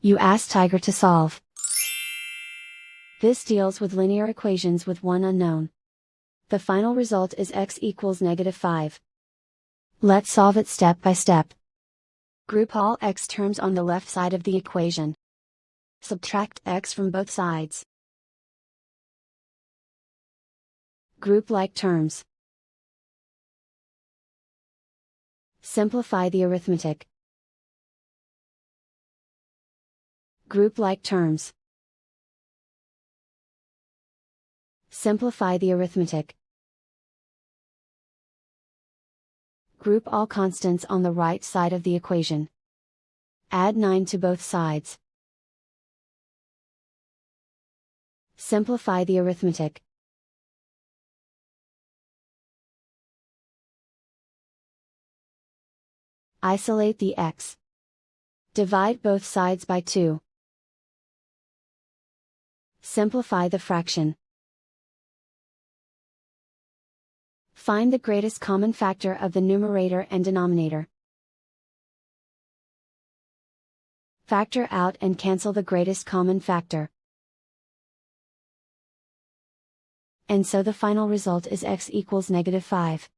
You ask Tiger to solve. This deals with linear equations with one unknown. The final result is x equals -5. Let's solve it step by step. Group all x terms on the left side of the equation. Subtract x from both sides. Group like terms. Simplify the arithmetic. Group like terms. Simplify the arithmetic. Group all constants on the right side of the equation. Add 9 to both sides. Simplify the arithmetic. Isolate the x. Divide both sides by 2. Simplify the fraction. Find the greatest common factor of the numerator and denominator. Factor out and cancel the greatest common factor. And so the final result is x equals -5.